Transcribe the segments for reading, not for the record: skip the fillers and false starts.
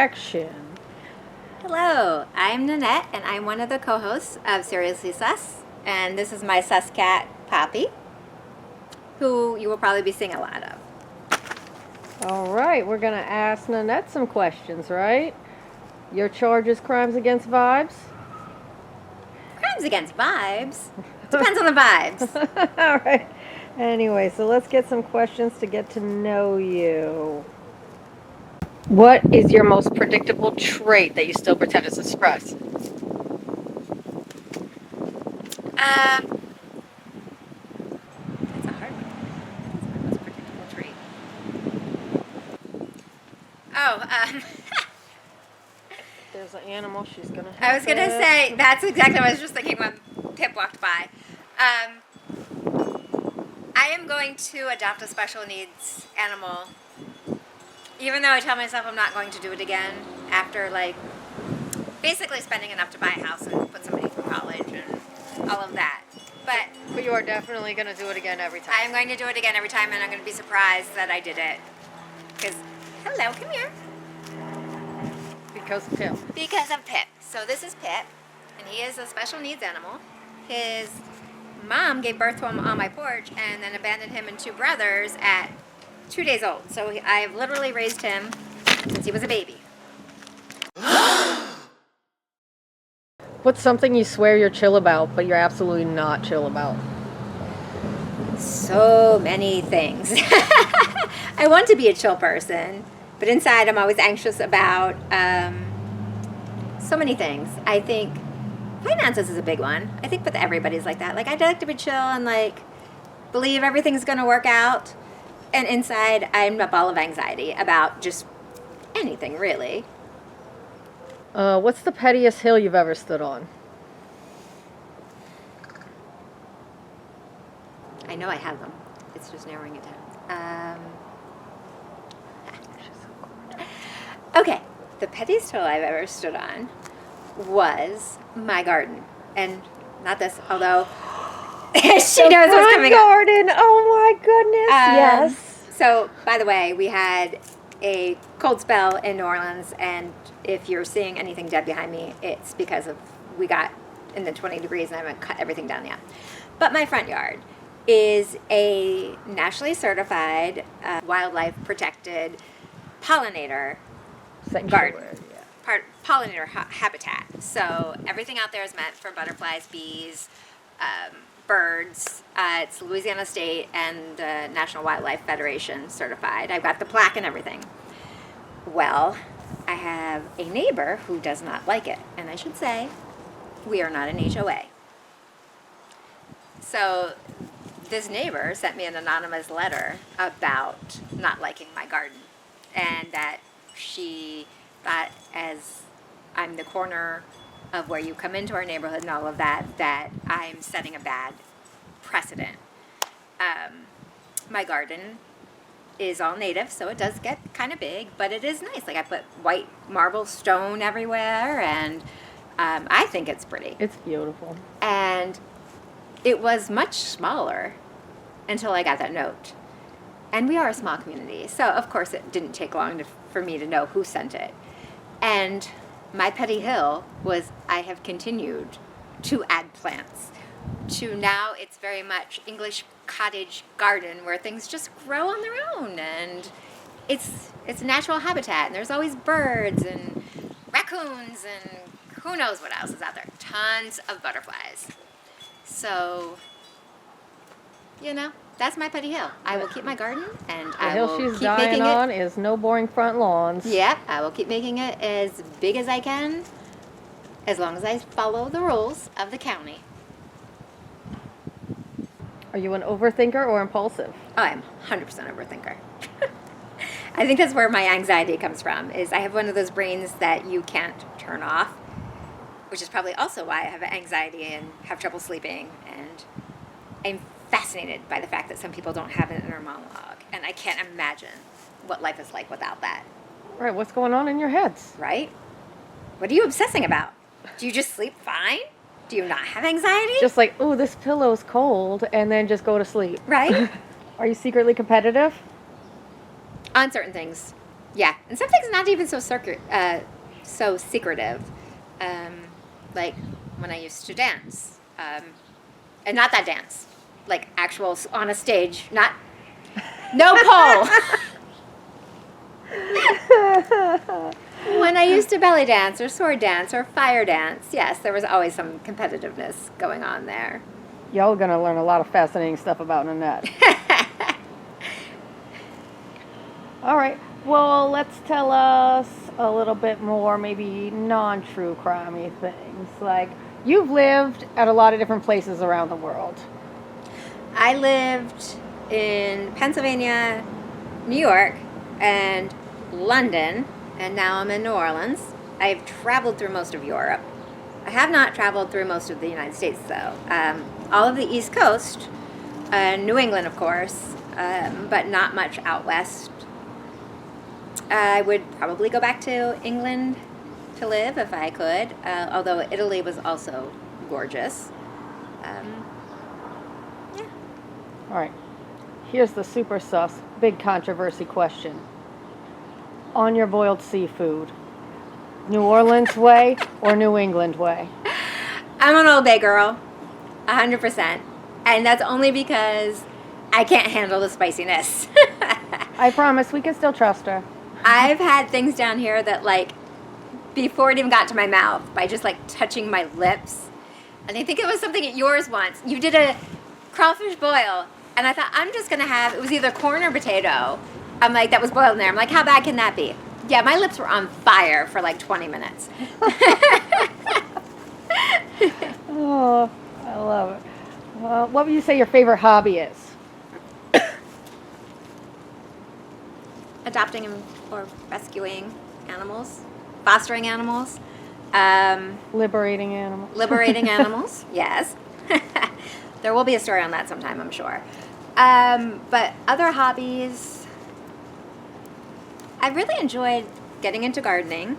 introduction. Hello, I'm Nanette, and I'm one of the co-hosts of Seriously Sus, and this is my sus cat, Poppy, who you will probably be seeing a lot of. All right, we're going to ask Nanette some questions, right? Your charge is crimes against vibes? Crimes against vibes? Depends on the vibes. All right. Anyway, so let's get some questions to get to know you. What is your most predictable trait that you still pretend to suppress? That's a hard one. What's my most predictable trait? There's an animal she's going to I was going to say, that's exactly what I was just thinking when Pip walked by. I am going to adopt a special needs animal, even though I tell myself I'm not going to do it again after, basically spending enough to buy a house and put somebody through college and all of that. But you are definitely going to do it again every time. I'm going to do it again every time, and I'm going to be surprised that I did it. Because, hello, come here. Because of Pip. Because of Pip. So this is Pip, and he is a special needs animal. His mom gave birth to him on my porch and then abandoned him and two brothers at 2 days old. So I've literally raised him since he was a baby. What's something you swear you're chill about, but you're absolutely not chill about? So many things. I want to be a chill person, but inside I'm always anxious about so many things. I think finances is a big one. I think with everybody's like that. I'd like to be chill and believe everything's going to work out. And inside I'm a ball of anxiety about just anything, really. What's the pettiest hill you've ever stood on? I know I have them. It's just narrowing it down. Okay, the pettiest hill I've ever stood on was my garden. And not this, although she knows what's coming garden. Up. Oh my goodness. Yes. So, by the way, we had a cold spell in New Orleans, and if you're seeing anything dead behind me, it's because we got in the 20 degrees and I haven't cut everything down yet. But my front yard is a nationally certified wildlife protected pollinator garden. Pollinator habitat. So everything out there is meant for butterflies, bees, birds. It's Louisiana State and the National Wildlife Federation certified. I've got the plaque and everything. Well, I have a neighbor who does not like it. And I should say, we are not an HOA. So this neighbor sent me an anonymous letter about not liking my garden. And that she thought, as I'm the corner of where you come into our neighborhood and all of that, that I'm setting a bad precedent. My garden is all native, so it does get kind of big, but it is nice. I put white marble stone everywhere, and I think it's pretty. It's beautiful. And it was much smaller until I got that note. And we are a small community, so of course it didn't take long for me to know who sent it. And my petty hill was I have continued to add plants. To now it's very much English cottage garden where things just grow on their own, and it's natural habitat, and there's always birds and raccoons and who knows what else is out there. Tons of butterflies. So, that's my petty hill. I will keep my garden, and I will hill she's keep making dying on is no boring front lawns. Yep, I will keep making it as big as I can, as long as I follow the rules of the county. Are you an overthinker or impulsive? Oh, I'm 100% overthinker. I think that's where my anxiety comes from, is I have one of those brains that you can't turn off, which is probably also why I have anxiety and have trouble sleeping, and I'm fascinated by the fact that some people don't have an inner monologue, and I can't imagine what life is like without that. Right, what's going on in your heads? Right? What are you obsessing about? Do you just sleep fine? Do you not have anxiety? Just ooh, this pillow's cold, and then just go to sleep. Right? Are you secretly competitive? On certain things. Yeah, and some things not even so so secretive. Like when I used to dance, and not that dance, like actual on a stage, not no pole. When I used to belly dance or sword dance or fire dance, yes, there was always some competitiveness going on there. Y'all are going to learn a lot of fascinating stuff about Nanette. All right. Well, let's tell us a little bit more, maybe non-true crimey things. Like, you've lived at a lot of different places around the world. I lived in Pennsylvania, New York, and London, and now I'm in New Orleans. I've traveled through most of Europe. I have not traveled through most of the United States, though. All of the East Coast, New England, of course, but not much out west. I would probably go back to England to live if I could, although Italy was also gorgeous. Yeah. All right. Here's the super sus, big controversy question. On your boiled seafood, New Orleans way or New England way? I'm an Old Bay girl, 100%. And that's only because I can't handle the spiciness. I promise we can still trust her. I've had things down here that, like, before it even got to my mouth, by just, like, touching my lips. And I think it was something at yours once. You did a crawfish boil, and I thought, I'm just going to have, it was either corn or potato. I'm like, that was boiled in there. I'm like, how bad can that be? Yeah, my lips were on fire for, like, 20 minutes. Oh, I love it. What would you say your favorite hobby is? Adopting or rescuing animals, fostering animals, Liberating animals. liberating animals. Yes, there will be a story on that sometime, I'm sure. But other hobbies, I really enjoyed getting into gardening.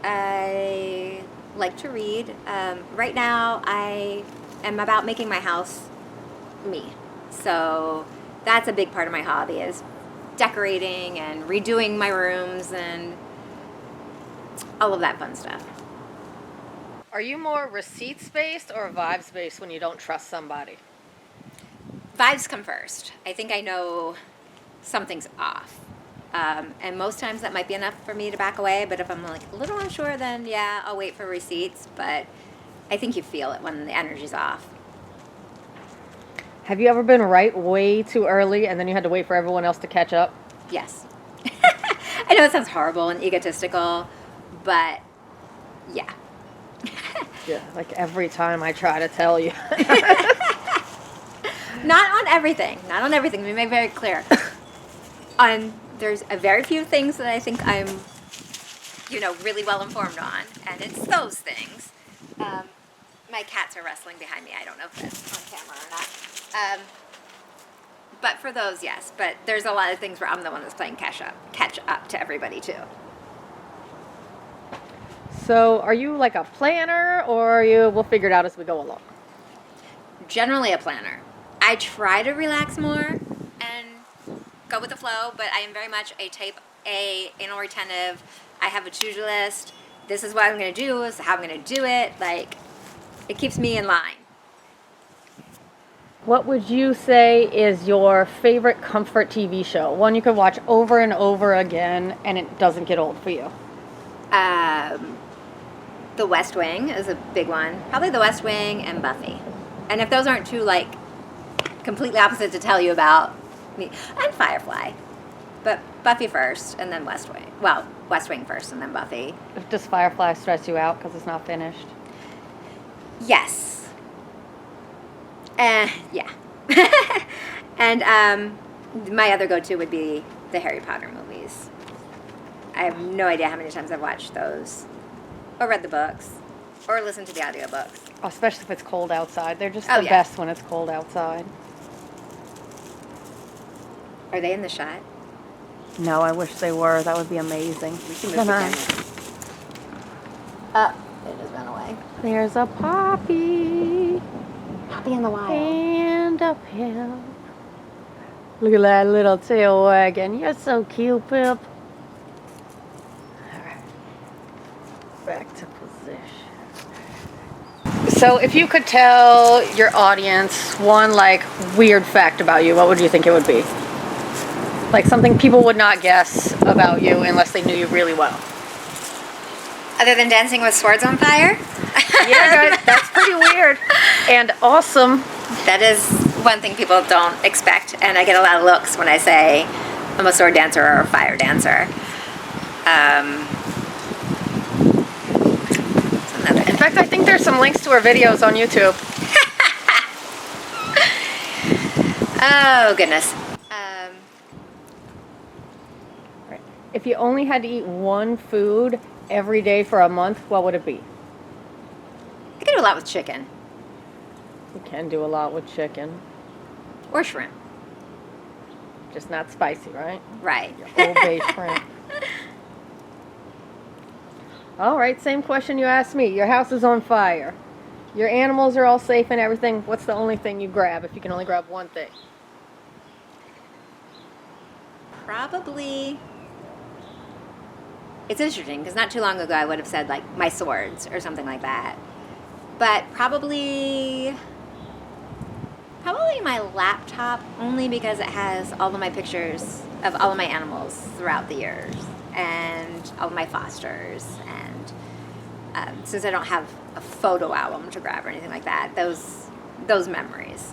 I like to read. Right now, I am about making my house me, so that's a big part of my hobby is decorating and redoing my rooms and all of that fun stuff. Are you more receipts-based or vibes-based when you don't trust somebody? Vibes come first. I think I know something's off. And most times that might be enough for me to back away, but if I'm like a little unsure, then yeah, I'll wait for receipts. But I think you feel it when the energy's off. Have you ever been right way too early and then you had to wait for everyone else to catch up? Yes. I know it sounds horrible and egotistical, but yeah. Yeah, like every time I try to tell you. Not on everything. Not on everything. Let me make very clear. There's a very few things that I think I'm, really well informed on, and it's those things. My cats are wrestling behind me. I don't know if that's on camera or not. But for those, yes. But there's a lot of things where I'm the one that's playing catch up to everybody too. So are you like a planner or we'll figure it out as we go along? Generally a planner. I try to relax more and go with the flow, but I am very much anal retentive. I have a to-do list. This is what I'm going to do. This is how I'm going to do it. Like, it keeps me in line. What would you say is your favorite comfort TV show? One you could watch over and over again and it doesn't get old for you. The West Wing is a big one. Probably The West Wing and Buffy. And if those aren't two, like, completely opposite to tell you about me, and Firefly. But Buffy first, and then West Wing. Well, West Wing first, and then Buffy. Does Firefly stress you out because it's not finished? Yes. Yeah. And my other go-to would be the Harry Potter movies. I have no idea how many times I've watched those, or read the books, or listened to the audiobooks. Oh, especially if it's cold outside. They're just Oh, the yeah. best when it's cold outside. Are they in the shot? No, I wish they were. That would be amazing. We can move Come the on. camera. It just ran away. There's a poppy Poppy in the wild. and a Pip. Look at that little tail wagging. You're so cute, Pip. So if you could tell your audience one like weird fact about you, what would you think it would be? Like something people would not guess about you unless they knew you really well. Other than dancing with swords on fire? Yeah, guys, that's pretty weird and awesome. That is one thing people don't expect, and I get a lot of looks when I say I'm a sword dancer or a fire dancer. In fact, I think there's some links to our videos on YouTube. Oh, goodness. Right. If you only had to eat one food every day for a month, what would it be? I can do a lot with chicken. You can do a lot with chicken. Or shrimp. Just not spicy, right? Right. Your Old Bay shrimp. All right, same question you asked me. Your house is on fire. Your animals are all safe and everything. What's the only thing you grab if you can only grab one thing? Probably. It's interesting because not too long ago I would have said like my swords or something like that. But probably my laptop, only because it has all of my pictures of all of my animals throughout the years and all of my fosters, and since I don't have a photo album to grab or anything like that, those memories.